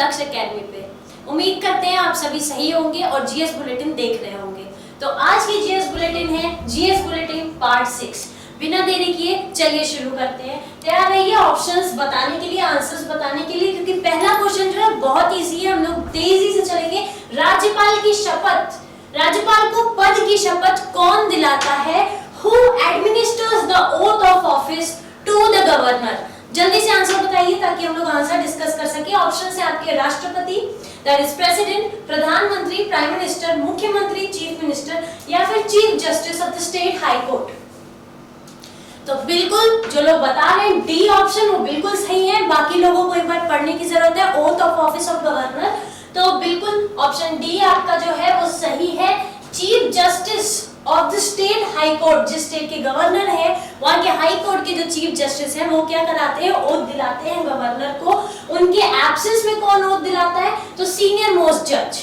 लक्ष्य एकेडमी पे। उम्मीद करते हैं आप सभी सही होंगे और जीएस बुलेटिन देख रहे होंगे। तो आज की जीएस बुलेटिन है जीएस बुलेटिन पार्ट 6। बिना देरी किए चलिए शुरू करते हैं। तैयार रहिए ऑप्शंस बताने के लिए, आंसर्स बताने के लिए, क्योंकि पहला क्वेश्चन जो है बहुत इजी है। हम लोग तेजी से चलेंगे। राज्यपाल की शपथ, राज्यपाल को पद की शपथ कौन दिलाता है? Who administers the oath of office to the governor? जल्दी से आंसर बताइए ताकि हम लोग आंसर डिस्कस कर सके। ऑप्शन है आपके राष्ट्रपति, दैट इज प्रेसिडेंट, प्रधानमंत्री, प्राइम मिनिस्टर, मुख्यमंत्री, चीफ मिनिस्टर या फिर chief justice of the state high court. तो बिल्कुल जो लोग बता रहे हैं डी ऑप्शन वो बिल्कुल सही है। बाकी लोगों को एक बार पढ़ने की जरूरत है, oath of office of governor. तो बिल्कुल ऑप्शन डी आपका जो है वो सही है। Chief justice of the state high court, जिस स्टेट के गवर्नर है वहां के हाई कोर्ट के जो चीफ जस्टिस हैं वो क्या कराते हैं? ओथ दिलाते हैं गवर्नर को। उनके एब्सेंस में कौन ओथ दिलाता है? तो सीनियर मोस्ट जज।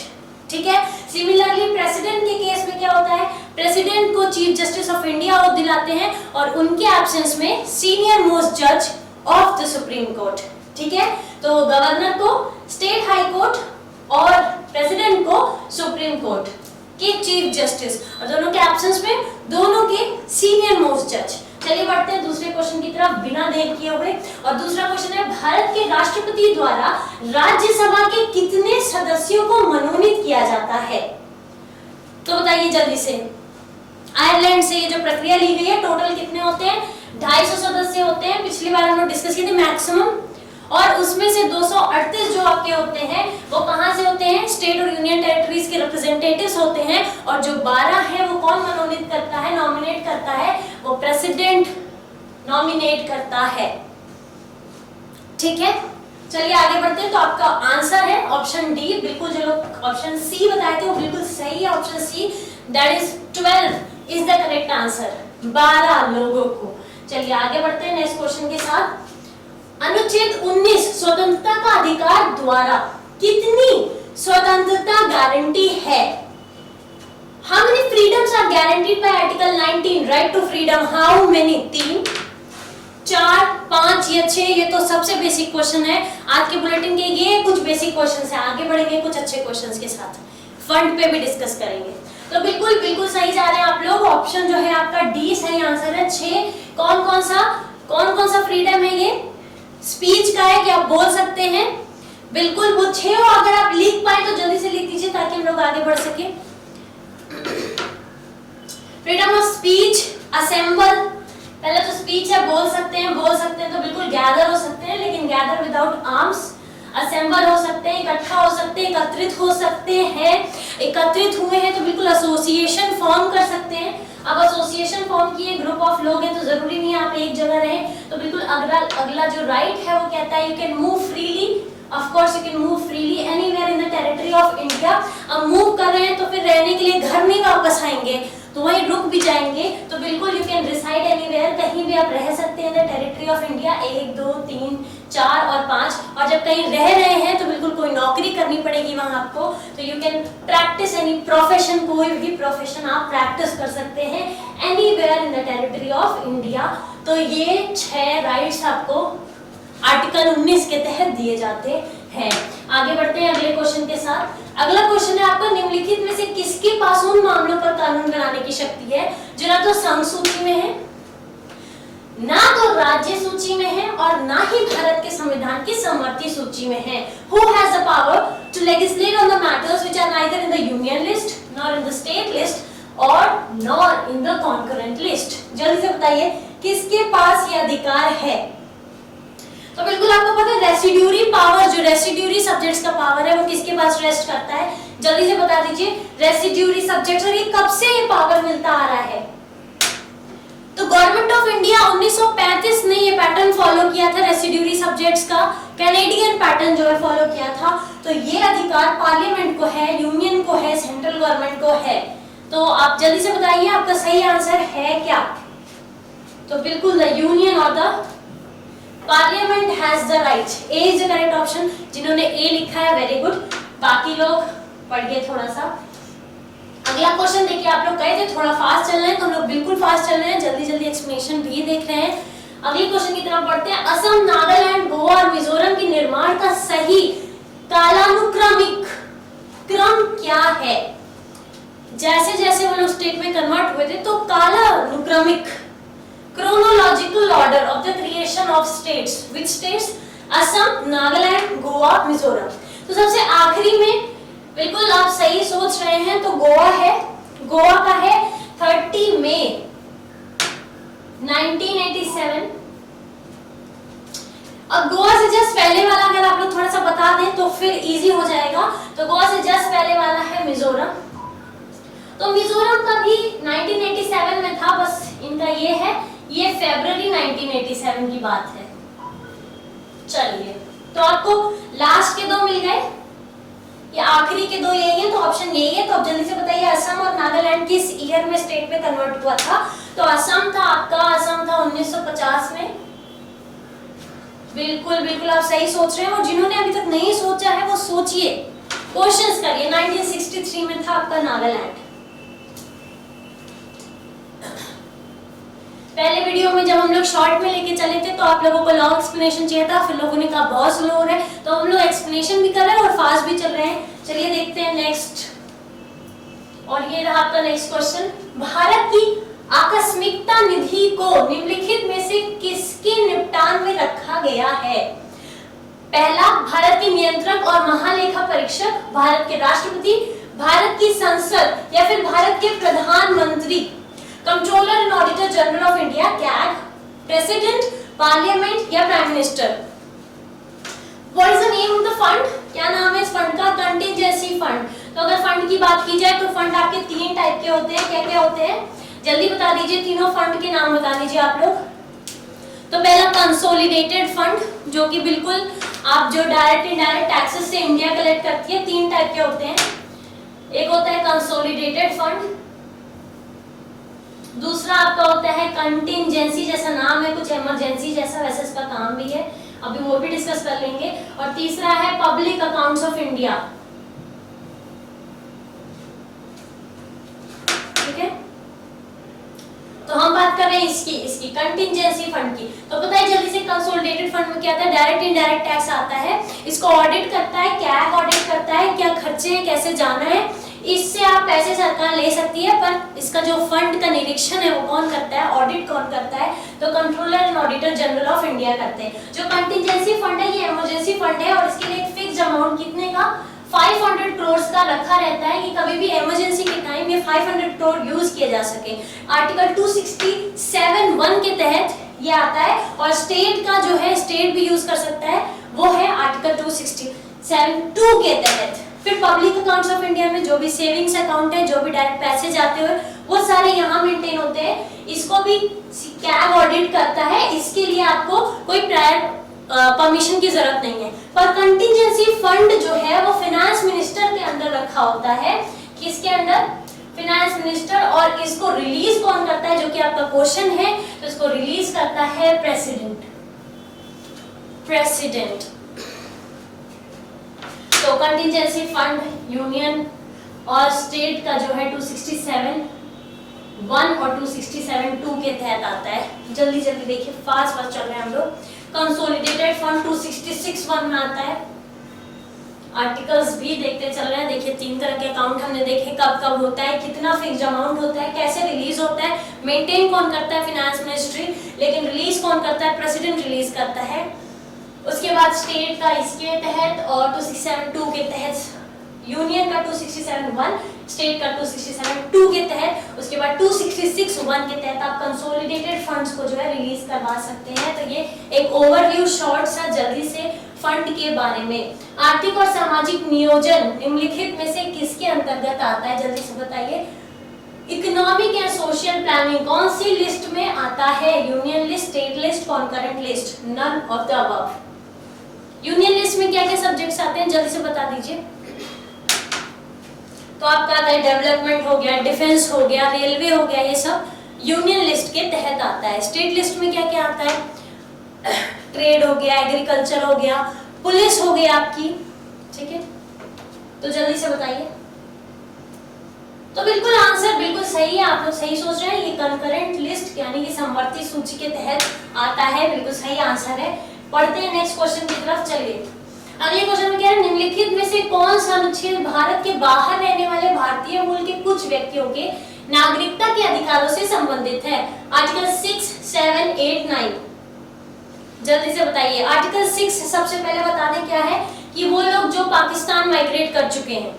ठीक है। सिमिलरली प्रेसिडेंट के केस में क्या होता है? प्रेसिडेंट को chief justice of India oath दिलाते हैं और उनके एब्सेंस में सीनियर मोस्ट जज ऑफ द सुप्रीम कोर्ट। ठीक है। तो गवर्नर को स्टेट हाई कोर्ट और प्रेसिडेंट को सुप्रीम कोर्ट के चीफ जस्टिस, और दोनों के एब्सेंस में दोनों के सीनियर मोस्ट जज। चलिए बढ़ते हैं दूसरे क्वेश्चन की तरफ बिना देर किए हुए। और दूसरा क्वेश्चन है, भारत के राष्ट्रपति द्वारा राज्यसभा के कितने सदस्यों को मनोनीत किया जाता है? तो बताइए जल्दी से। आयरलैंड से ये जो प्रक्रिया ली गई है, टोटल कितने होते हैं? 250 सदस्य होते हैं। पिछली बार हम लोग डिस्कस किए थे मैक्सिमम, और उसमें से 238 जो आपके होते हैं वो कहां से होते हैं? स्टेट और यूनियन टेरिटरीज के रिप्रेजेंटेटिव्स होते हैं। और जो 12 है वो कौन मनोनीत करता है, नॉमिनेट करता है? वो प्रेसिडेंट नॉमिनेट करता है। ठीक है। चलिए आगे बढ़ते हैं। तो आपका आंसर है ऑप्शन डी। बिल्कुल जो लोग ऑप्शन सी बताए थे वो बिल्कुल सही है। Option see that is 12 is the correct answer, 12 लोगों को। चलिए आगे बढ़ते हैं नेक्स्ट क्वेश्चन के साथ। अनुच्छेद 19 स्वतंत्रता का अधिकार द्वारा कितनी स्वतंत्रता गारंटी है? How many freedoms are guaranteed by Article 19 right to freedom? How many? 3, 4, 5 या 6? ये तो सबसे बेसिक क्वेश्चन है आज के बुलेटिन के। ये कुछ बेसिक क्वेश्चन है। आगे बढ़ेंगे कुछ अच्छे क्वेश्चन के साथ, फंड पे भी डिस्कस करेंगे। तो बिल्कुल बिल्कुल सही जा रहे हैं आप लोग। ऑप्शन जो है आपका डी सही आंसर है। 6 कौन कौन सा फ्रीडम है? ये स्पीच का है कि आप बोल सकते हैं। बिल्कुल वो 6 हो। अगर आप लिख पाए तो जल्दी से लिख दीजिए ताकि हम लोग आगे बढ़ सके। फ्रीडम ऑफ स्पीच, असेंबल, पहले तो स्पीच है बोल सकते हैं तो बिल्कुल गैदर हो सकते हैं, लेकिन गैदर विदाउट आर्म्स। असेंबल हो सकते हैं, इकट्ठा हो सकते हैं, एकत्रित हो सकते हैं। एकत्रित हुए हैं तो बिल्कुल एसोसिएशन फॉर्म कर सकते हैं। अब एसोसिएशन फॉर्म किए, ग्रुप ऑफ लोग हैं तो जरूरी नहीं है आप एक जगह रहें। तो बिल्कुल अगला जो राइट है वो कहता है you can move freely. Of course you can move freely anywhere in the territory of India. अब मूव कर रहे हैं तो फिर रहने के लिए घर नहीं वापस आएंगे, तो वहीं रुक भी जाएंगे। तो बिल्कुल यू कैन रिसाइड एनीवेयर, कहीं भी आप रह सकते हैं in the territory of India. 1, 2, 3, 4 और 5। और जब कहीं रह रहे हैं तो बिल्कुल कोई नौकरी करनी पड़ेगी वहां आपको, तो you can practice any profession. कोई भी प्रोफेशन आप प्रैक्टिस कर सकते हैं anywhere in the territory of India. तो ये 6 राइट्स आपको आर्टिकल 19 के तहत दिए जाते हैं। आगे बढ़ते हैं अगले क्वेश्चन के साथ। अगला क्वेश्चन है आपका, निम्नलिखित में से किसके पास उन मामलों पर कानून बनाने की शक्ति है जो ना तो संघ सूची में है, ना तो राज्य सूची में है और ना ही भारत के संविधान की समवर्ती सूची में है? Who has the power to legislate on the matters which are neither in the union list, nor in the state list, or nor in the concurrent list? जल्दी से बताइए किसके पास ये अधिकार है? तो बिल्कुल आपको पता है रेसिड्यूरी पावर, जो रेसिड्यूरी सब्जेक्ट्स का पावर है वो किसके पास रेस्ट करता है? जल्दी से बता दीजिए। रेसिड्यूरी सब्जेक्ट्स, और ये कब से ये पावर मिलता आ रहा है? तो गवर्नमेंट ऑफ इंडिया 1935 ने ये पैटर्न फॉलो किया था रेसिड्यूरी सब्जेक्ट्स का, कैनेडियन पैटर्न जो है फॉलो किया था। तो ये अधिकार पार्लियामेंट को है, यूनियन को है, सेंट्रल गवर्नमेंट को है। तो आप जल्दी से बताइए आपका सही आंसर है क्या? तो बिल्कुल द यूनियन और the parliament has the right. A is the correct option. जिन्होंने ए लिखा है वेरी गुड, बाकी लोग पढ़िए थोड़ा सा। अगला क्वेश्चन देखिए, आप लोग कहे थे थोड़ा फास्ट चल रहे हैं तो हम लोग बिल्कुल फास्ट चल रहे हैं, जल्दी जल्दी एक्सप्लेनेशन भी देख रहे हैं। अगले क्वेश्चन की तरफ बढ़ते हैं। असम, नागालैंड, गोवा और मिजोरम के निर्माण का सही कालानुक्रमिक क्रम क्या है? जैसे जैसे वो लोग स्टेट में कन्वर्ट हुए थे तो कालानुक्रमिक chronological order of the creation of states. Which states? Assam, Nagaland, Goa, Mizoram. तो सबसे आखिरी में बिल्कुल आप सही सोच रहे हैं, तो गोवा है। गोवा का है 30 मई 1987। अब गोवा से जस्ट पहले वाला अगर आप लोग थोड़ा सा बता दें तो फिर इजी हो जाएगा। तो गोवा से जस्ट पहले वाला है मिजोरम। तो मिजोरम का भी 1987 में था, बस इनका ये है, ये फरवरी 1987 की बात है। चलिए, तो आपको लास्ट के दो मिल गए, ये आखिरी के दो यही है, तो ऑप्शन यही है। तो अब जल्दी से बताइए असम और नागालैंड किस ईयर में स्टेट में कन्वर्ट हुआ था? तो असम था आपका, असम था 1950 में। बिल्कुल बिल्कुल आप सही सोच रहे हैं, और जिन्होंने अभी तक नहीं सोचा है वो सोचिए, क्वेश्चंस करिए। 1963 में था आपका नागालैंड। पहले वीडियो में जब हम लोग शॉर्ट में लेके चले थे तो आप लोगों को लॉन्ग एक्सप्लेनेशन चाहिए था, फिर लोगों ने कहा बहुत स्लो हो रहा है, तो हम लोग एक्सप्लेनेशन भी कर रहे हैं और फास्ट भी चल रहे हैं। चलिए देखते हैं नेक्स्ट। और ये रहा आपका नेक्स्ट क्वेश्चन। भारत की आकस्मिकता निधि को निम्नलिखित में से किसके निपटान में रखा गया है? पहला, भारत के नियंत्रक और महालेखा परीक्षक, भारत के राष्ट्रपति, भारत की संसद, या फिर भारत के प्रधानमंत्री, controller and auditor general of India CAG, president, parliament, या prime minister. What is the name of the fund? क्या नाम है इस फंड का? Contingency fund. तो अगर फंड की बात की जाए तो फंड आपके तीन टाइप के होते हैं। क्या क्या होते हैं जल्दी बता दीजिए, तीनों फंड के नाम बता दीजिए आप लोग। तो पहला कंसोलिडेटेड फंड, जो कि बिल्कुल आप जो डायरेक्ट इनडायरेक्ट टैक्सेस से इंडिया कलेक्ट करती है, तीन टाइप के होते हैं। एक होता है कंसोलिडेटेड फंड, दूसरा आपका होता है कंटिंजेंसी, जैसा नाम है कुछ इमरजेंसी जैसा, वैसे इसका काम भी है, अभी वो भी डिस्कस कर लेंगे। और तीसरा है पब्लिक अकाउंट्स ऑफ इंडिया। ठीक है, तो हम बात कर रहे हैं इसकी कंटिंजेंसी फंड की। तो पता है जल्दी से कंसोलिडेटेड फंड में क्या आता है? डायरेक्ट इनडायरेक्ट टैक्स आता है, इसको ऑडिट करता है, कैग ऑडिट करता है, क्या खर्चे हैं, कैसे जाना है, इससे आप पैसे सरकार ले सकती है। पर इसका जो फंड का निरीक्षण है वो कौन करता है, ऑडिट कौन करता है? तो controller and auditor general of India करते हैं। जो कंटिंजेंसी फंड है ये इमरजेंसी फंड है, और इसके लिए एक फिक्स अमाउंट कितने का 500 करोड़ का रखा रहता है कि कभी भी इमरजेंसी के टाइम ये 500 करोड़ यूज किए जा सके। आर्टिकल 267(1) के तहत ये आता है, और स्टेट का जो है स्टेट भी यूज कर सकता है, वो है आर्टिकल 267(2) के तहत। फिर पब्लिक अकाउंट्स ऑफ इंडिया में जो भी सेविंग्स अकाउंट है, जो भी डायरेक्ट पैसे जाते हुए, वो सारे यहाँ मेंटेन होते हैं। इसको भी कैग ऑडिट करता है, इसके लिए आपको कोई प्रायर परमिशन की जरूरत नहीं है। पर कंटिंजेंसी फंड जो है वो फाइनेंस मिनिस्टर के अंदर रखा होता है। किसके अंदर? Finance minister. और इसको रिलीज कौन करता है, जो कि आपका क्वेश्चन है, तो इसको रिलीज करता है प्रेसिडेंट। तो कंटिंजेंसी फंड यूनियन और स्टेट का जो है 267(1) और 267(2) के तहत आता है। जल्दी जल्दी देखिए, फास्ट चल रहे हैं हम लोग। कंसोलिडेटेड फंड 266(1) में आता है। आर्टिकल्स भी देखते चल रहे हैं। देखिए तीन तरह के अकाउंट हमने देखे, कब कब होता है, कितना फिक्स अमाउंट होता है, कैसे रिलीज होता है, मेंटेन कौन करता है, फाइनेंस मिनिस्ट्री, लेकिन रिलीज कौन करता है, प्रेसिडेंट रिलीज करता है। उसके बाद स्टेट का इसके तहत, और 267(2) के तहत, यूनियन का 267(1), स्टेट का 267(2) के तहत। उसके बाद 266(1) के तहत आप कंसोलिडेटेड फंड्स को जो है रिलीज करवा सकते हैं। तो ये एक ओवरव्यू शॉर्ट सा जल्दी से फंड के बारे में। आर्थिक और सामाजिक नियोजन निम्नलिखित में से किसके अंतर्गत आता है, जल्दी से बताइए। इकोनॉमिक एंड सोशल प्लानिंग कौन सी लिस्ट में आता है? Union list, state list, concurrent list, none of the above. Union list में क्या क्या सब्जेक्ट्स आते हैं, जल्दी से बता दीजिए। तो आपका आता है डेवलपमेंट हो गया, डिफेंस हो गया, रेलवे हो गया, ये सब यूनियन लिस्ट के तहत आता है। स्टेट लिस्ट में क्या क्या आता है? ट्रेड हो गया, एग्रीकल्चर हो गया, पुलिस हो गई आपकी। ठीक है, तो जल्दी से बताइए। तो बिल्कुल आंसर बिल्कुल सही है, आप लोग सही सोच रहे हैं। ये कंकरेंट लिस्ट यानी कि समवर्ती सूची के तहत आता है, बिल्कुल सही आंसर है। पढ़ते हैं नेक्स्ट क्वेश्चन की तरफ। चलिए, अगले क्वेश्चन में क्या है, निम्नलिखित में से कौन सा अनुच्छेद भारत के बाहर रहने वाले भारतीय मूल के कुछ व्यक्तियों के नागरिकता के अधिकारों से संबंधित है? आर्टिकल 6, 7, 8, 9, जल्दी से बताइए। आर्टिकल 6 सबसे पहले बता दें क्या है, कि वो लोग जो पाकिस्तान माइग्रेट कर चुके हैं,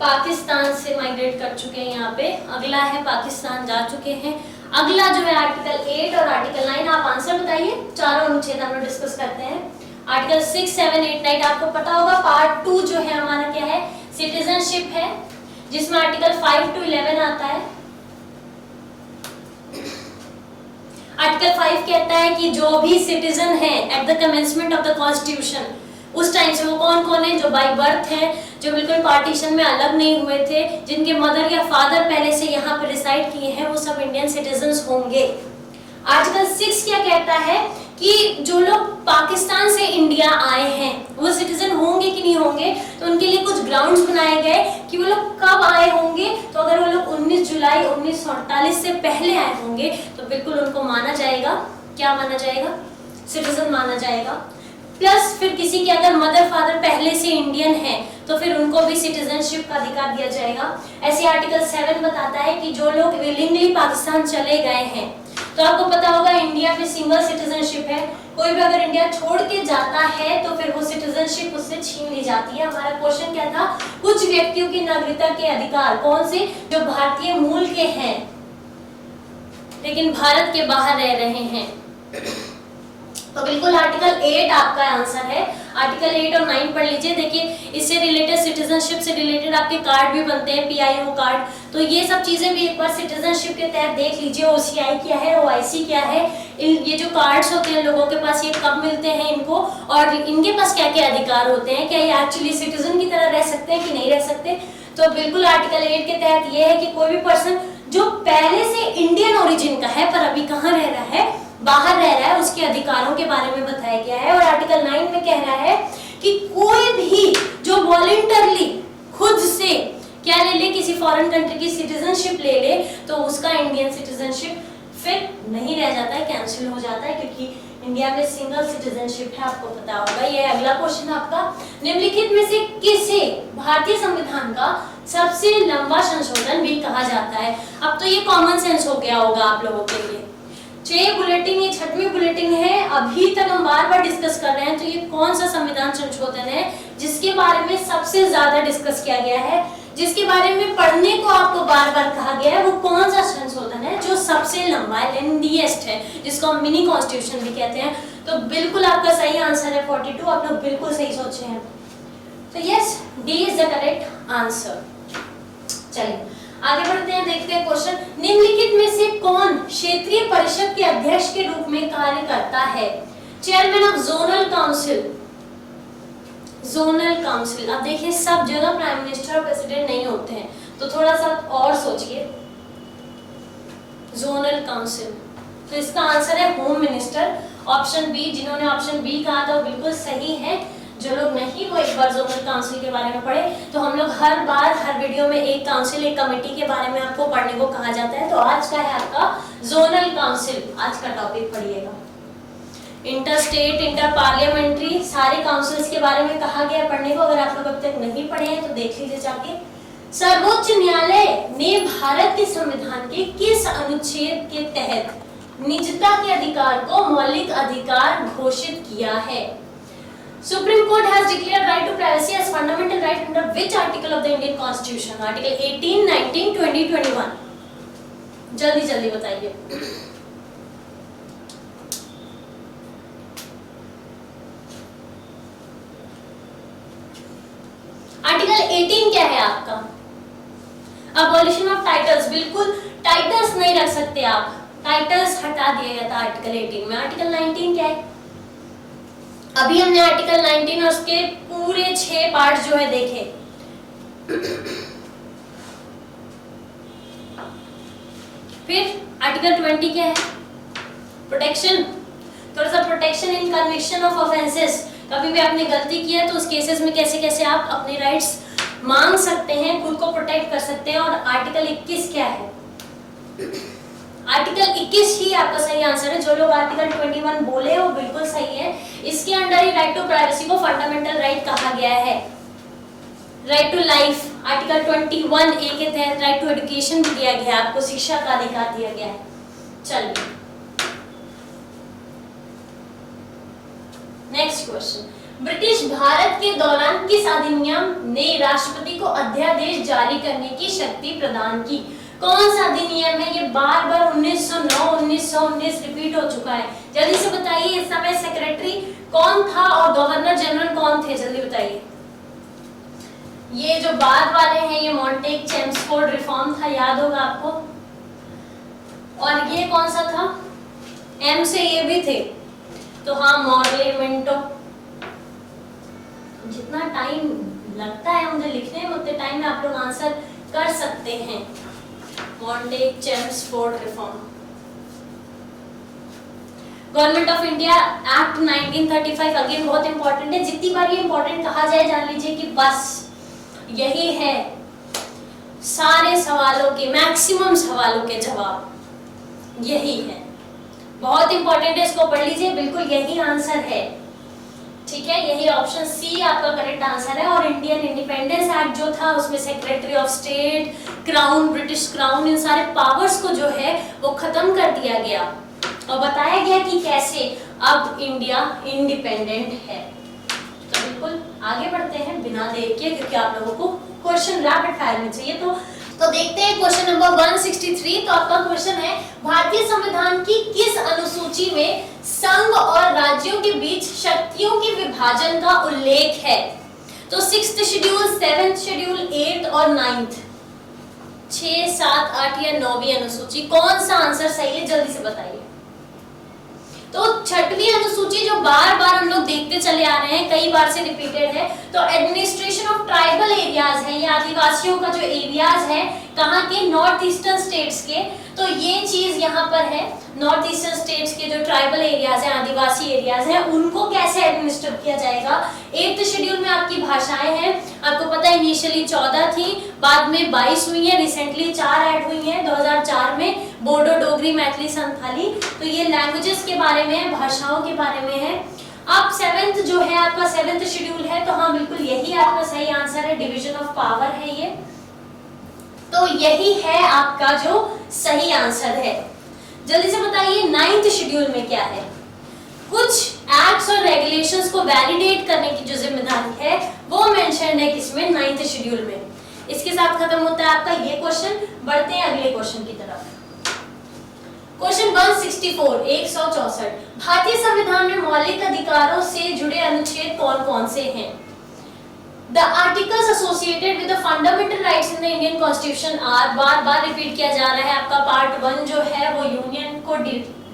पाकिस्तान से माइग्रेट कर चुके हैं, यहाँ पे अगला है पाकिस्तान जा चुके हैं। अगला जो है आर्टिकल 8 और आर्टिकल 9, आप आंसर बताइए। चारों अनुच्छेद हम लोग डिस्कस करते हैं। आर्टिकल 6, 7, 8, 9 आपको पता होगा। पार्ट 2 जो है हमारा क्या है, सिटीजनशिप है, जिसमें आर्टिकल 5 to 11 आता है। आर्टिकल 5 कहता है कि जो भी सिटीजन है at the commencement of the constitution, उस टाइम से वो कौन कौन है, जो बाय बर्थ है, जो बिल्कुल पार्टीशन में अलग नहीं हुए थे, जिनके मदर या फादर पहले से यहाँ पर रिसाइड किए हैं, वो सब इंडियन सिटीजन्स होंगे। आर्टिकल 6 क्या कहता है कि जो लोग पाकिस्तान से इंडिया आए हैं वो सिटीजन होंगे कि नहीं होंगे, तो उनके लिए कुछ ग्राउंड्स बनाए गए कि वो लोग कब आए होंगे। तो अगर वो लोग 19 जुलाई 1948 से पहले आए होंगे तो बिल्कुल उनको माना जाएगा, क्या माना जाएगा, सिटीजन माना जाएगा। प्लस फिर किसी के अगर मदर फादर पहले से इंडियन है तो फिर उनको भी सिटीजनशिप का अधिकार दिया जाएगा। ऐसे आर्टिकल 7 बताता है कि जो लोग विलिंगली पाकिस्तान चले गए हैं, तो आपको पता होगा इंडिया में सिंगल सिटीजनशिप है, कोई भी अगर इंडिया छोड़ के जाता है तो फिर वो सिटीजनशिप उससे छीन ली जाती है। हमारा क्वेश्चन क्या था, कुछ व्यक्तियों की नागरिकता के अधिकार, कौन से, जो भारतीय मूल के हैं लेकिन भारत के बाहर रह रहे हैं। तो बिल्कुल आर्टिकल 8 आपका आंसर है। आर्टिकल 8 और 9 पढ़ लीजिए। देखिए इससे रिलेटेड, सिटीजनशिप से रिलेटेड आपके कार्ड भी बनते हैं, PIO कार्ड, तो ये सब चीजें भी एक बार सिटीजनशिप के तहत देख लीजिए। OCI क्या है, OIC क्या है, ये जो कार्ड्स होते हैं लोगों के पास, ये कब मिलते हैं इनको, और इनके पास क्या क्या अधिकार होते हैं, क्या ये एक्चुअली सिटीजन की तरह रह सकते हैं कि नहीं रह सकते। तो बिल्कुल आर्टिकल 8 के तहत ये है कि कोई भी पर्सन जो पहले से इंडियन ओरिजिन का है पर अभी कहाँ रह रहा है, बाहर रह रहा है, उसके अधिकारों के बारे में बताया गया है। और आर्टिकल 9 में कह रहा है कि कोई भी जो वॉलंटरली खुद से क्या ले ले, किसी फॉरेन कंट्री की सिटीजनशिप ले ले, तो उसका इंडियन सिटीजनशिप फिर नहीं रह जाता है, कैंसिल हो जाता है, क्योंकि इंडिया में सिंगल सिटीजनशिप है, आपको पता होगा। ये अगला क्वेश्चन आपका, निम्नलिखित में से किसे भारतीय संविधान का सबसे लंबा संशोधन भी कहा जाता है? अब तो ये कॉमन सेंस हो गया होगा आप लोगों के लिए। ये बुलेटिन, ये 6वीं बुलेटिन है, अभी तक हम बार बार डिस्कस कर रहे हैं। तो ये कौन सा संविधान संशोधन है जिसके बारे में सबसे ज्यादा डिस्कस किया गया है, जिसके बारे में पढ़ने को आपको बार बार कहा गया है? वो कौन सा संशोधन है जो सबसे लंबा है, लेंथीएस्ट है, जिसको हम मिनी कॉन्स्टिट्यूशन भी कहते हैं? तो बिल्कुल आपका सही आंसर है 42। आप लोग बिल्कुल सही सोचे हैं। तो yes, D is the correct answer. चलिए आगे बढ़ते हैं, देखते हैं क्वेश्चन। निम्नलिखित में से कौन क्षेत्रीय परिषद के अध्यक्ष के रूप में कार्य करता है? Chairman of zonal council. Zonal council, अब देखिए सब जगह प्राइम मिनिस्टर और प्रेसिडेंट नहीं होते हैं, तो थोड़ा सा और सोचिए। जोनल काउंसिल, तो इसका आंसर है होम मिनिस्टर, ऑप्शन बी। जिन्होंने ऑप्शन बी कहा था वो बिल्कुल सही है। जो लोग नहीं, वो एक बार जोनल काउंसिल के बारे में पढ़े। तो हम लोग हर बार हर वीडियो में एक काउंसिल, एक कमेटी के बारे में आपको पढ़ने को कहा जाता है। तो आज का है आपका जोनल काउंसिल, आज का टॉपिक पढ़िएगा। इंटर स्टेट, इंटर पार्लियामेंट्री, सारे काउंसिल्स के बारे में कहा गया पढ़ने को। अगर आप लोग अभी तक नहीं पढ़े हैं तो देख लीजिए जाके। सर्वोच्च न्यायालय ने भारत के संविधान के किस अनुच्छेद के तहत निजता के अधिकार को मौलिक अधिकार घोषित किया है? Supreme Court has declared right to privacy as fundamental right under which article of the Indian Constitution? Article 18, 19, 20, 21. जल्दी जल्दी बताइए। आर्टिकल 18 क्या है आपका? Abolition of titles. बिल्कुल टाइटल्स नहीं रख सकते आप, टाइटल्स हटा दिया गया था आर्टिकल 18 में। आर्टिकल 19 क्या है? अभी हमने आर्टिकल 19 और उसके पूरे 6 पार्ट जो है देखे। फिर आर्टिकल 20 क्या है? प्रोटेक्शन। थोड़ा सा protection in conviction of offences. कभी भी आपने गलती की है तो उस केसेस में कैसे कैसे आप अपने राइट्स मांग सकते हैं, खुद को प्रोटेक्ट कर सकते हैं। और आर्टिकल 21 क्या है? आर्टिकल 21 ही आपका सही आंसर है। जो लोग आर्टिकल 21 बोले वो बिल्कुल सही है। इसके अंडर ही राइट टू प्राइवेसी को फंडामेंटल राइट कहा गया है। Right to life article 21 A के तहत राइट टू एजुकेशन भी दिया गया है, आपको शिक्षा का अधिकार दिया गया है। चलिए नेक्स्ट क्वेश्चन, ब्रिटिश भारत के दौरान किस अधिनियम ने राष्ट्रपति को अध्यादेश जारी करने की शक्ति प्रदान की? कौन सा अधिनियम है? ये बार बार 1909 1919 रिपीट हो चुका है। जल्दी से बताइए इस समय सेक्रेटरी कौन था और गवर्नर जनरल कौन थे? जल्दी बताइए। ये जो बाद वाले हैं ये मॉन्टेग चेम्सफोर्ड रिफॉर्म था, याद होगा आपको। और ये कौन सा था? एम से ये भी थे, तो हाँ मॉर्ले मिंटो। जितना टाइम लगता है मुझे लिखने में उतने टाइम में आप लोग आंसर कर सकते हैं। Montagu Chelmsford reform. Government of India act 1935 again बहुत इंपॉर्टेंट है। जितनी बार ये इंपॉर्टेंट कहा जाए जान लीजिए कि बस यही है सारे सवालों के, मैक्सिमम सवालों के जवाब यही है। बहुत इंपॉर्टेंट है, इसको पढ़ लीजिए, बिल्कुल यही आंसर है। ठीक है, यही ऑप्शन सी आपका करेक्ट आंसर है। और इंडियन इंडिपेंडेंस एक्ट जो था उसमें secretary of state, crown, British crown, इन सारे पावर्स को जो है वो खत्म कर दिया गया और बताया गया कि कैसे अब इंडिया इंडिपेंडेंट है। तो बिल्कुल आगे बढ़ते हैं बिना देर के, क्योंकि आप लोगों को क्वेश्चन रैपिड फायर में चाहिए। तो देखते हैं क्वेश्चन नंबर 163। तो आपका क्वेश्चन है, भारतीय संविधान की किस अनुसूची में संघ और राज्यों के बीच शक्तियों के विभाजन का उल्लेख है? तो 6th schedule, 7th schedule, 8th और 9th, 6, 7, 8 या 9वीं अनुसूची, कौन सा आंसर सही है? जल्दी से बताइए। तो 6वीं अनुसूची जो बार बार हम लोग देखते चले आ रहे हैं, कई बार से रिपीटेड है, तो एडमिनिस्ट्रेशन ऑफ ट्राइबल एरियाज है, ये आदिवासियों का जो एरियाज है, कहाँ के? नॉर्थ ईस्टर्न स्टेट्स के। तो ये चीज यहाँ पर है, नॉर्थ ईस्टर्न स्टेट्स के जो ट्राइबल एरियाज हैं, आदिवासी एरियाज हैं, उनको कैसे एडमिनिस्टर किया जाएगा? 8th शेड्यूल में आपकी भाषाएं हैं, आपको पता है इनिशियली 14 थी, बाद में 22 हुई है, रिसेंटली 4 ऐड हुई हैं 2004 में, बोडो, डोगरी, मैथिली, संथाली। तो ये लैंग्वेजेस के बारे में है, भाषाओं के बारे में है। अब 7th जो है आपका 7th शेड्यूल है, तो हाँ बिल्कुल यही आपका सही आंसर है, डिवीजन ऑफ पावर है ये। तो यही है आपका जो सही आंसर है। जल्दी से बताइए 9th शेड्यूल में क्या है? कुछ एक्ट्स और रेगुलेशंस को वैलिडेट करने की जो जिम्मेदारी है वो मेंशन है किसमें? 9th शेड्यूल में। इसके साथ खत्म होता है आपका ये क्वेश्चन। बढ़ते हैं अगले क्वेश्चन की तरफ। क्वेश्चन 164, 164, भारतीय संविधान में मौलिक अधिकारों से जुड़े अनुच्छेद कौन कौन से हैं? The articles associated with the fundamental rights in the Indian Constitution are, bar bar repeat किया जा रहा है। आपका पार्ट 1 जो है वो यूनियन को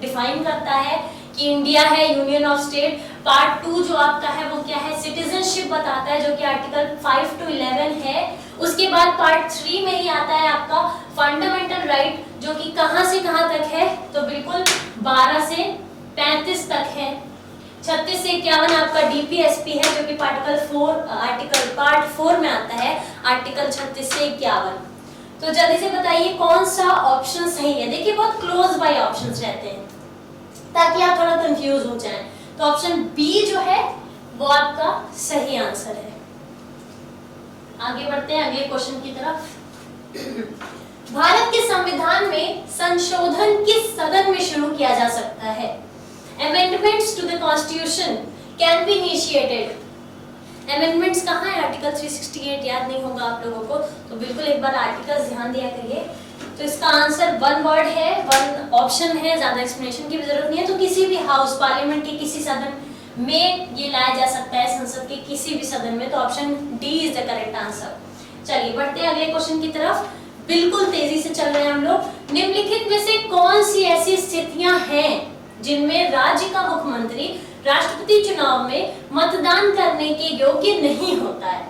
डिफाइन करता है कि इंडिया है यूनियन ऑफ स्टेट। पार्ट 2 जो आपका है वो क्या है? सिटीजनशिप बताता है, जो कि आर्टिकल 5 to 11 है। उसके बाद पार्ट 3 में ही आता है आपका फंडामेंटल राइट, जो कि कहां से कहां तक है? तो बिल्कुल 12 से 35 तक है। 36 से 51 आपका डीपीएसपी है, जो कि आर्टिकल पार्ट 4 में आता है, आर्टिकल 36 से 51। तो जल्दी से बताइए कौन सा ऑप्शन सही है? देखिए बहुत क्लोज बाय ऑप्शंस रहते हैं ताकि आप थोड़ा कंफ्यूज हो जाएं। तो ऑप्शन बी जो है वो आपका सही आंसर है। आगे बढ़ते हैं अगले क्वेश्चन की तरफ। भारत के संविधान में संशोधन किस सदन में शुरू किया जा सकता है? Amendments to the Constitution can be initiated. Amendments कहाँ है? आर्टिकल 368 याद नहीं होगा आप लोगों को, तो बिल्कुल एक बार आर्टिकल्स ध्यान दिया करिए। तो इसका आंसर 1 वर्ड है, 1 ऑप्शन है, ज्यादा एक्सप्लेनेशन की भी जरूरत नहीं है। तो किसी भी हाउस, पार्लियामेंट के किसी सदन में ये लाया जा सकता है, संसद के किसी भी सदन में। तो option D is the correct answer. चलिए बढ़ते हैं अगले क्वेश्चन की तरफ। बिल्कुल तेजी से चल रहे हैं हम लोग। निम्नलिखित में से कौन सी ऐसी स्थितियां हैं जिनमें राज्य का मुख्यमंत्री राष्ट्रपति चुनाव में मतदान करने के योग्य नहीं होता है?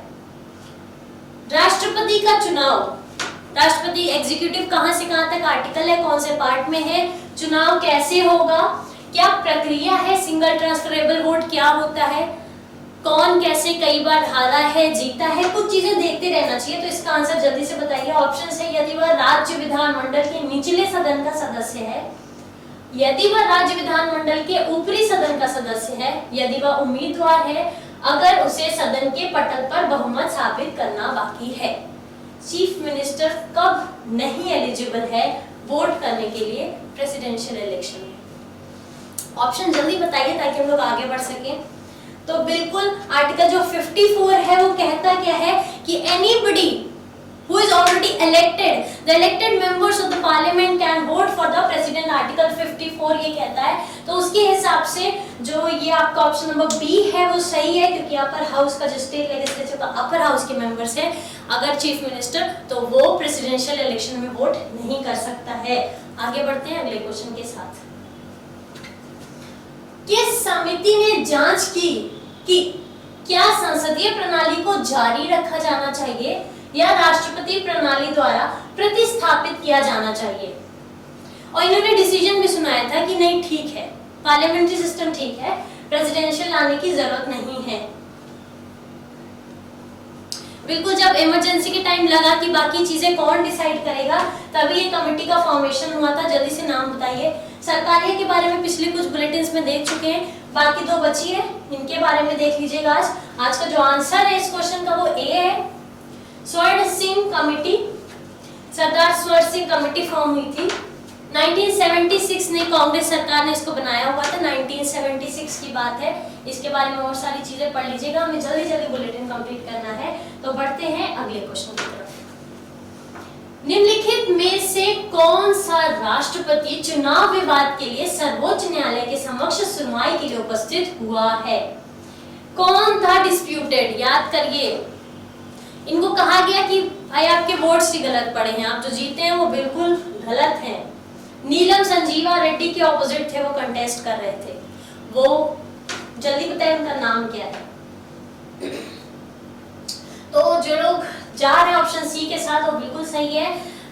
राष्ट्रपति का चुनाव, राष्ट्रपति एग्जीक्यूटिव कहां से कहां तक आर्टिकल है, कौन से पार्ट में है, चुनाव कैसे होगा, क्या प्रक्रिया है, सिंगल ट्रांसफरेबल वोट क्या होता है, कौन कैसे कई बार हारा है, जीता है, कुछ चीजें देखते रहना चाहिए। तो इसका आंसर जल्दी से बताइए। ऑप्शन है यदि वह राज्य विधानमंडल के निचले सदन का सदस्य है, यदि वह राज्य विधानमंडल के ऊपरी सदन का सदस्य है, यदि वह उम्मीदवार है, अगर उसे सदन के पटल पर बहुमत साबित करना बाकी है। चीफ मिनिस्टर कब नहीं एलिजिबल है वोट करने के लिए प्रेसिडेंशियल इलेक्शन में? ऑप्शन जल्दी बताइए ताकि हम लोग आगे बढ़ सकें। तो बिल्कुल आर्टिकल जो 54 है वो कहता क्या है कि anybody who is already elected, the elected members of the parliament can vote for the president, article 54 ये कहता है। तो उसके हिसाब से जो ये आपका ऑप्शन नंबर बी है वो सही है, क्योंकि अपर हाउस का जो स्टेट लेजिस्लेचर का अपर हाउस के मेंबर्स हैं, अगर चीफ मिनिस्टर, तो वो प्रेसिडेंशियल इलेक्शन में वोट नहीं कर सकता है। आगे बढ़ते हैं अगले क्वेश्चन के साथ। किस समिति ने जांच की कि क्या संसदीय प्रणाली को जारी रखा जाना चाहिए या राष्ट्रपति प्रणाली द्वारा प्रतिस्थापित किया जाना चाहिए? और इन्होंने डिसीजन भी सुनाया था कि नहीं ठीक है, पार्लियामेंट्री सिस्टम ठीक है, प्रेसिडेंशियल लाने की जरूरत नहीं है। बिल्कुल जब इमरजेंसी के टाइम लगा कि बाकी चीजें कौन डिसाइड करेगा, तभी ये कमेटी का फॉर्मेशन हुआ था। जल्दी से नाम बताइए। सरकारिया के बारे में पिछले कुछ बुलेटिन्स में देख चुके हैं, बाकी दो बची है, इनके बारे में देख लीजिएगा। आज का जो आंसर है इस क्वेश्चन का वो ए है। स्वर्ण सिंह कमेटी, सरदार स्वर्ण सिंह कमेटी फॉर्म हुई थी 1976 में, कांग्रेस सरकार ने इसको बनाया हुआ था। 1976 की बात है। इसके बारे में और सारी चीजें पढ़ लीजिएगा। हमें जल्दी जल्दी बुलेटिन कंप्लीट करना है, तो बढ़ते हैं अगले क्वेश्चन की तरफ। निम्नलिखित में से कौन सा राष्ट्रपति चुनाव विवाद के लिए सर्वोच्च न्यायालय के समक्ष सुनवाई के लिए उपस्थित हुआ है? कौन था डिस्प्यूटेड? याद करिए, इनको कहा गया कि भाई आपके वोट्स ही गलत पड़े हैं, आप जो जीते हैं वो बिल्कुल गलत हैं। नीलम संजीवा रेड्डी के ऑपोजिट थे, वो कंटेस्ट कर रहे थे। वो जल्दी बताएं उनका नाम क्या है? तो जो लोग जा रहे हैं ऑप्शन सी के साथ वो बिल्कुल सही है।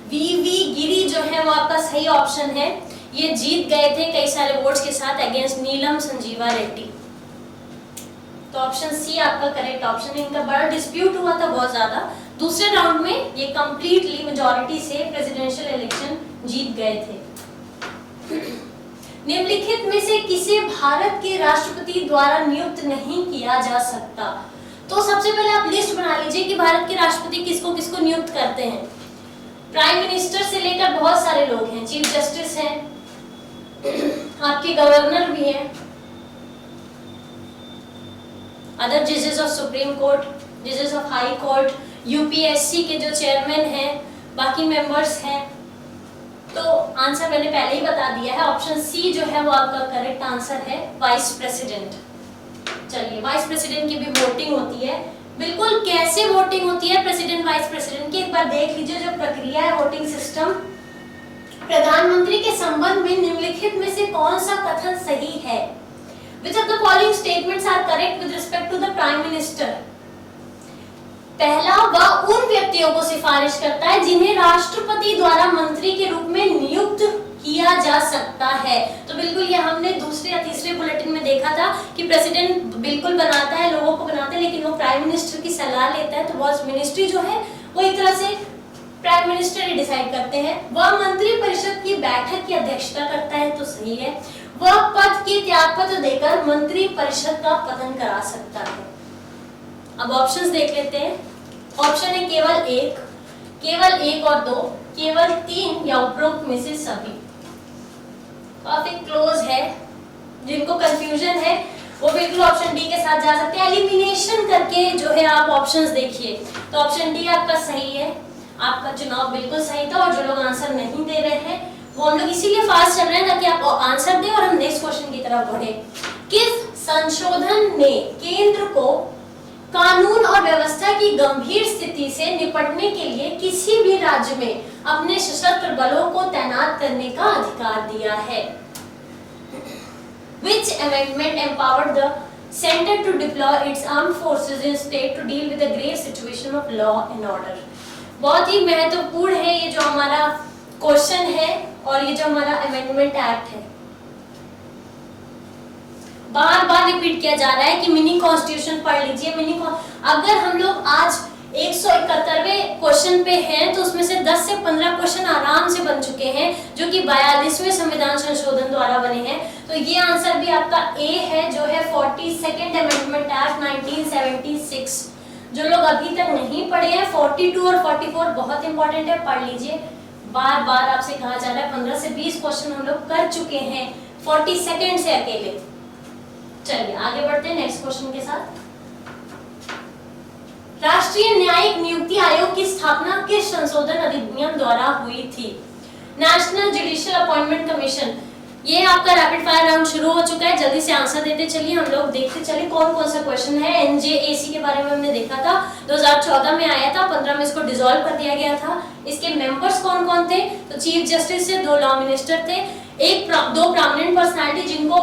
वीवी गिरी जो है वो आपका सही ऑप्शन है। ये जीत गए थे कई सारे वोट्स के साथ अगेंस्ट नीलम संजीवा रेड्डी। तो ऑप्शन सी आपका करेक्ट ऑप्शन है। इनका बड़ा डिस्प्यूट हुआ था बहुत ज्यादा। दूसरे राउंड में ये कंप्लीटली मेजॉरिटी से प्रेसिडेंशियल इलेक्शन जीत गए थे। निम्नलिखित में से किसे भारत के राष्ट्रपति द्वारा नियुक्त नहीं किया जा सकता? तो सबसे पहले आप लिस्ट बना लीजिए कि भारत के राष्ट्रपति किसको किसको नियुक्त करते हैं। प्राइम मिनिस्टर से लेकर बहुत सारे लोग हैं, चीफ जस्टिस हैं, आपके गवर्नर भी हैं, अदर जजेस ऑफ सुप्रीम कोर्ट, जजेस ऑफ हाई कोर्ट, यूपीएससी के जो चेयरमैन हैं, बाकी मेंबर्स हैं। तो आंसर मैंने पहले ही बता दिया है। ऑप्शन सी जो है वो आपका करेक्ट आंसर है, वाइस प्रेसिडेंट। चलिए, वाइस प्रेसिडेंट की भी वोटिंग होती है। बिल्कुल कैसे वोटिंग होती है प्रेसिडेंट वाइस प्रेसिडेंट की, एक बार देख लीजिए जो प्रक्रिया है वोटिंग सिस्टम। प्रधानमंत्री के संबंध में निम्नलिखित में से कौन सा कथन सही है? Which of the following statements are correct with respect to the Prime Minister? पहला, वह उन व्यक्तियों को सिफारिश करता है जिन्हें राष्ट्रपति द्वारा मंत्री के रूप में नियुक्त किया जा सकता है। तो बिल्कुल ये हमने दूसरे या तीसरे बुलेटिन में देखा था कि प्रेसिडेंट बिल्कुल बनाता है, लोगों को बनाता है, लेकिन वो प्राइम मिनिस्टर की सलाह लेता है। तो वो मिनिस्ट्री जो है वो एक तरह से प्राइम मिनिस्टर ही डिसाइड करते हैं। वह मंत्री परिषद की बैठक की अध्यक्षता करता है, तो सही है। वह पद के त्यागपत्र देकर मंत्री परिषद का पतन करा सकता है। अब ऑप्शंस देख लेते हैं। ऑप्शन है केवल एक और दो, केवल तीन या उपरोक्त में से सभी। काफी क्लोज है, जिनको कंफ्यूजन है वो बिल्कुल ऑप्शन डी के साथ जा सकते हैं। एलिमिनेशन करके जो है आप ऑप्शंस देखिए, तो ऑप्शन डी आपका सही है। आपका चुनाव बिल्कुल सही था। और जो लोग आंसर नहीं दे रहे हैं वो हम लोग इसीलिए फास्ट चल रहे हैं ताकि आप आंसर दें और हम नेक्स्ट क्वेश्चन की तरफ बढ़े। किस संशोधन ने केंद्र को कानून और व्यवस्था की गंभीर स्थिति से निपटने के लिए किसी भी राज्य में अपने सशस्त्र बलों को तैनात करने का अधिकार दिया है? Which amendment empowered the center to deploy its armed forces in state to deal with the grave situation of law and order? बहुत ही महत्वपूर्ण है ये जो हमारा क्वेश्चन है और ये जो हमारा अमेंडमेंट एक्ट है। बार बार रिपीट किया जा रहा है कि मिनी कॉन्स्टिट्यूशन पढ़ लीजिए। अगर हम लोग आज 171वें क्वेश्चन पे हैं तो उसमें से 10 से 15 क्वेश्चन आराम से बन चुके हैं जो कि 42वें संविधान संशोधन द्वारा बने हैं। तो ये आंसर भी आपका ए है जो है 42nd अमेंडमेंट एक्ट 1976। जो लोग अभी तक नहीं पढ़े हैं 42 और 44 बहुत इंपॉर्टेंट है, पढ़ लीजिए। बार बार आपसे कहा जा रहा है 15 से 20 क्वेश्चन हम लोग कर चुके हैं 42nd से अकेले। चलिए आगे बढ़ते हैं नेक्स्ट क्वेश्चन के साथ। राष्ट्रीय न्यायिक नियुक्ति आयोग की स्थापना किस संशोधन अधिनियम द्वारा हुई थी? National judicial appointment commission. ये आपका रैपिड फायर राउंड शुरू हो चुका है, जल्दी से आंसर देते चलिए, हम लोग देखते चलिए कौन कौन सा क्वेश्चन है। एनजेएसी के बारे में हमने देखा था, 2014 में आया था, 15 में इसको डिसॉल्व कर दिया गया था। इसके मेंबर्स कौन कौन थे? तो चीफ जस्टिस से 2 लॉ मिनिस्टर थे, 2 प्रोमिनेंट पर्सनालिटी जिनको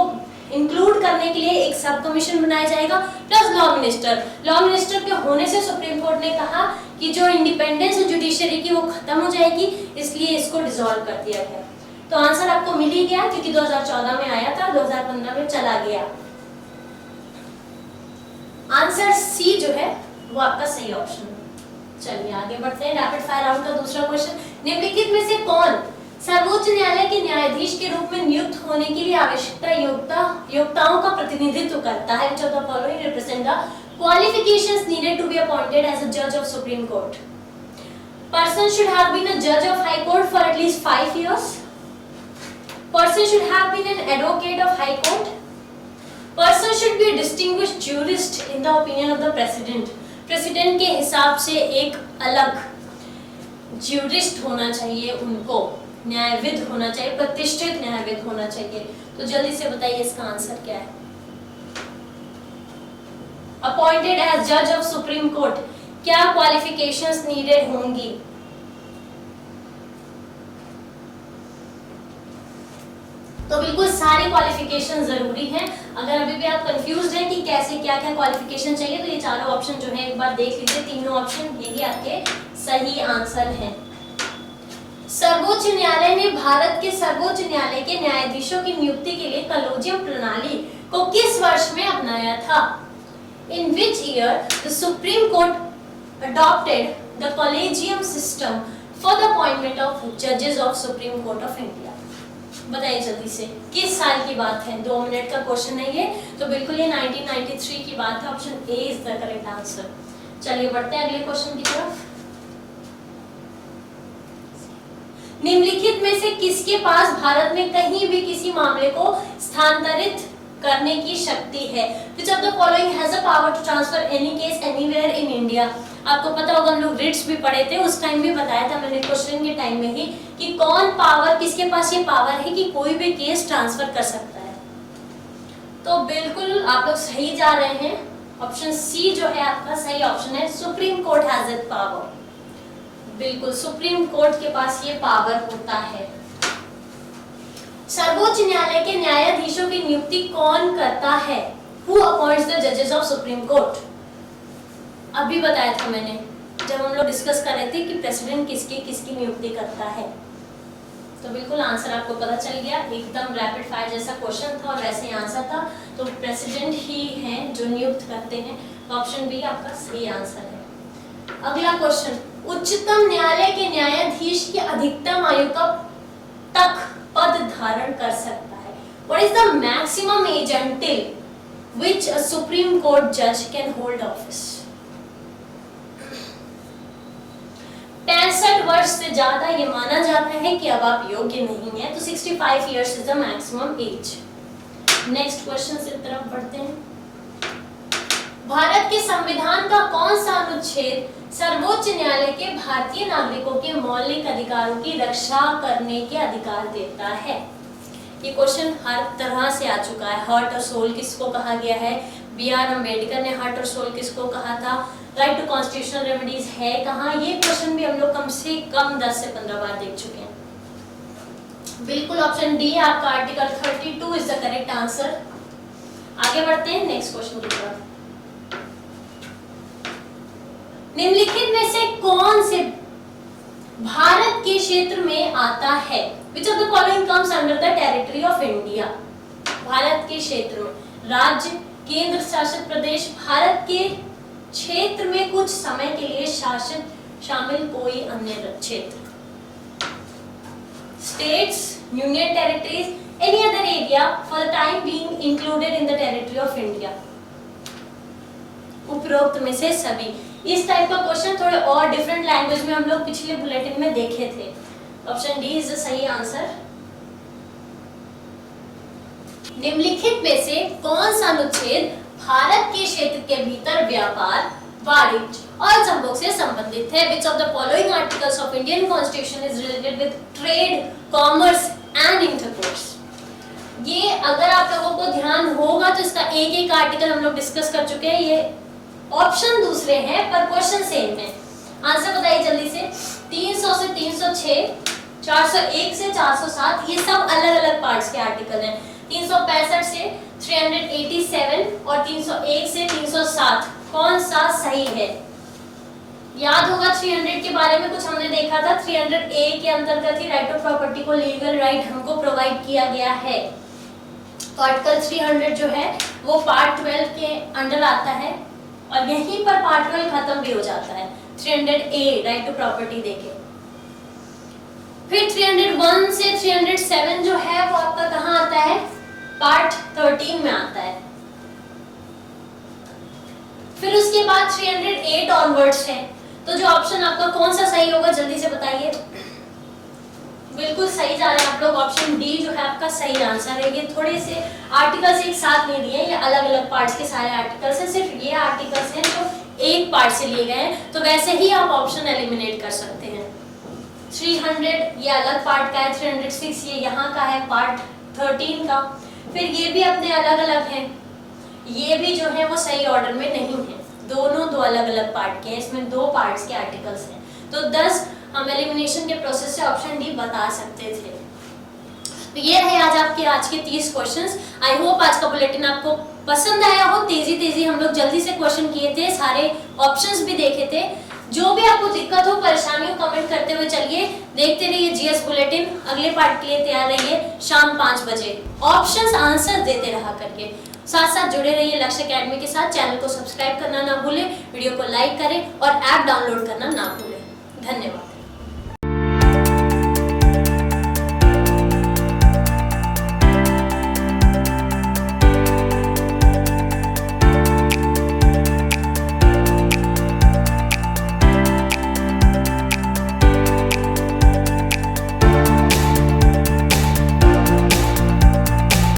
इंक्लूड करने के लिए एक सब कमीशन बनाया जाएगा, plus law minister. Law minister के होने से सुप्रीम कोर्ट ने कहा कि जो इंडिपेंडेंस जुडिशरी की वो खत्म हो जाएगी, इसलिए इसको डिसॉल्व कर दिया गया। तो आंसर आपको मिल ही गया क्योंकि 2014 में आया था, 2015 में चला गया। आंसर सी जो है वो आपका सही ऑप्शन है। चलिए आगे बढ़ते हैं, रैपिड फायर राउंड का दूसरा क्वेश्चन। निम्नलिखित में से कौन सर्वोच्च न्यायालय के न्यायाधीश के रूप में नियुक्त होने के लिए आवश्यक योग्यताओं का प्रतिनिधित्व करता है? Which of the following represent the qualifications needed to be appointed as a judge of Supreme Court? Person should have been a judge of High Court for at least 5 years. Person should have been an advocate of High Court. Person should be a distinguished jurist in the opinion of the President. President के हिसाब से एक अलग jurist होना चाहिए, उनको न्यायविद होना चाहिए, प्रतिष्ठित न्यायविद होना चाहिए। तो जल्दी से बताइए इसका आंसर क्या है? अपॉइंटेड एज जज ऑफ सुप्रीम कोर्ट, क्या क्वालिफिकेशंस नीडेड होंगी? तो बिल्कुल सारी क्वालिफिकेशन जरूरी हैं। अगर अभी भी आप कंफ्यूज्ड हैं कि कैसे क्या क्या क्वालिफिकेशन चाहिए तो ये चारों ऑप्शन जो है एक बार देख लीजिए, तीनों ऑप्शन यही आपके सही आंसर हैं। सर्वोच्च न्यायालय ने भारत के सर्वोच्च न्यायालय के न्यायाधीशों की नियुक्ति के लिए कॉलेजियम प्रणाली को किस वर्ष में अपनाया था? In which year the Supreme Court adopted the collegium system for the appointment of judges of Supreme Court of India? बताइए जल्दी से, किस साल की बात है? 2 मिनट का क्वेश्चन है ये, तो बिल्कुल ये 1993 की बात है। Option A is the correct answer. चलिए बढ़ते हैं अगले क्वेश्चन की तरफ। निम्नलिखित में से किसके पास भारत में कहीं भी किसी मामले को स्थानांतरित करने की शक्ति है? Which of the following has a power to transfer any case anywhere in India? आपको पता होगा, हम लोग रिट्स भी पढ़े थे, उस टाइम भी बताया था मैंने क्वेश्चन के टाइम में ही कि कौन पावर, किसके पास ये पावर है कि कोई भी केस ट्रांसफर कर सकता है। तो बिल्कुल आप लोग सही जा रहे हैं, ऑप्शन सी जो है आपका सही ऑप्शन है। Supreme court has that power, बिल्कुल सुप्रीम कोर्ट के पास ये पावर होता है। सर्वोच्च न्यायालय के न्यायाधीशों की नियुक्ति कौन करता है? Who appoints the judges of Supreme Court? अभी बताया था मैंने जब हम लोग डिस्कस कर रहे थे कि प्रेसिडेंट किसकी नियुक्ति करता है। तो बिल्कुल आंसर आपको पता चल गया, एकदम रैपिड फायर जैसा क्वेश्चन था और वैसे ही आंसर था। तो प्रेसिडेंट ही हैं जो नियुक्त करते हैं, ऑप्शन बी आपका सही आंसर है। अगला क्वेश्चन, उच्चतम न्यायालय के न्यायाधीश की अधिकतम आयु कब तक पद धारण कर सकता है? What is the maximum age until which a Supreme Court judge can hold office? 65 वर्ष से ज्यादा ये माना जाता है कि अब आप योग्य नहीं है, तो 65 years is the maximum age। Next question से तरफ बढ़ते हैं। भारत के संविधान का कौन सा अनुच्छेद सर्वोच्च न्यायालय के भारतीय नागरिकों के मौलिक अधिकारों की रक्षा करने के अधिकार देता है? ये क्वेश्चन हर तरह से आ चुका है। हार्ट और सोल किसको कहा गया है? B.R. अम्बेडकर ने हार्ट और सोल किसको कहा था? राइट टू कॉन्स्टिट्यूशनल रेमेडीज है कहाँ? ये क्वेश्चन भी हम लोग कम से कम 10 से 15 बार देख चुके हैं। बिल्कुल ऑप्शन डी आपका article 32 is the correct answer. आगे बढ़ते हैं नेक्स्ट क्वेश्चन की तरफ। निम्नलिखित में से कौन से भारत के क्षेत्र में आता है? Which of the following comes under the territory of India? Bharat के क्षेत्र में राज्य, केंद्र शासित प्रदेश, भारत के क्षेत्र में कुछ समय के लिए शासित शामिल कोई अन्य क्षेत्र। States, Union Territories, any other area for the time being included in the territory of India. उपरोक्त में से सभी। इस टाइप का क्वेश्चन थोड़े और डिफरेंट लैंग्वेज में हम लोग पिछले बुलेटिन में देखे थे। ऑप्शन डी इज द सही आंसर। निम्नलिखित में से कौन सा अनुच्छेद भारत के क्षेत्र के भीतर व्यापार, वाणिज्य और संभोग से संबंधित है? Which of the following articles of Indian Constitution is related with trade, commerce and intercourse? ये अगर आप लोगों को ध्यान होगा तो इसका एक एक आर्टिकल हम लोग डिस्कस कर चुके हैं। ये ऑप्शन दूसरे हैं पर क्वेश्चन सेम है। आंसर बताइए जल्दी से। 300 से 306, 401 से 407, ये सब अलग अलग पार्ट्स के आर्टिकल हैं। 365 से 387 और 301 से 307 कौन सा सही है? याद होगा 300 के बारे में कुछ हमने देखा था। 300A के अंतर्गत ही राइट ऑफ प्रॉपर्टी को लीगल राइट हमको प्रोवाइड किया गया है। तो आर्टिकल 300 जो है वो पार्ट 12 के अंडर आता है और यहीं पर पार्ट 12 खत्म भी हो जाता है 300A राइट टू प्रॉपर्टी देके। फिर 301 से 307 जो है वो आपका कहाँ आता है? पार्ट 13 में आता है। फिर उसके बाद 308 ऑनवर्ड्स है। तो जो ऑप्शन आपका कौन सा सही होगा जल्दी से बताइए। बिल्कुल सही जा रहे हैं आप लोग। ऑप्शन डी जो है आपका सही आंसर है। ये थोड़े से आर्टिकल्स एक साथ नहीं दिए, ये अलग अलग पार्ट्स के सारे आर्टिकल्स हैं। सिर्फ ये आर्टिकल्स हैं जो एक पार्ट से लिए गए हैं, तो वैसे ही आप ऑप्शन एलिमिनेट कर सकते हैं। 300 ये अलग पार्ट का है, 306 ये यहाँ का है पार्ट 13 का। फिर ये भी अपने अलग अलग हैं, ये भी जो है वो सही ऑर्डर में नहीं है, दोनों दो अलग अलग पार्ट के हैं। इसमें दो पार्ट्स के आर्टिकल्स हैं, तो 10 हम एलिमिनेशन के प्रोसेस से ऑप्शन डी बता सकते थे। तो ये है आज के 30 क्वेश्चंस। आई होप आज का बुलेटिन आपको पसंद आया हो। तेजी हम लोग जल्दी से क्वेश्चन किए थे, सारे ऑप्शंस भी देखे थे। जो भी आपको दिक्कत हो, परेशानी हो, कमेंट करते हुए चलिए। देखते रहिए जीएस बुलेटिन। अगले पार्ट के लिए तैयार रहिए शाम 5 बजे। ऑप्शंस आंसर देते रहा करके साथ साथ जुड़े रहिए लक्ष्य एकेडमी के साथ। चैनल को सब्सक्राइब करना ना भूलें, वीडियो को लाइक करें और ऐप डाउनलोड करना ना भूलें। धन्यवाद।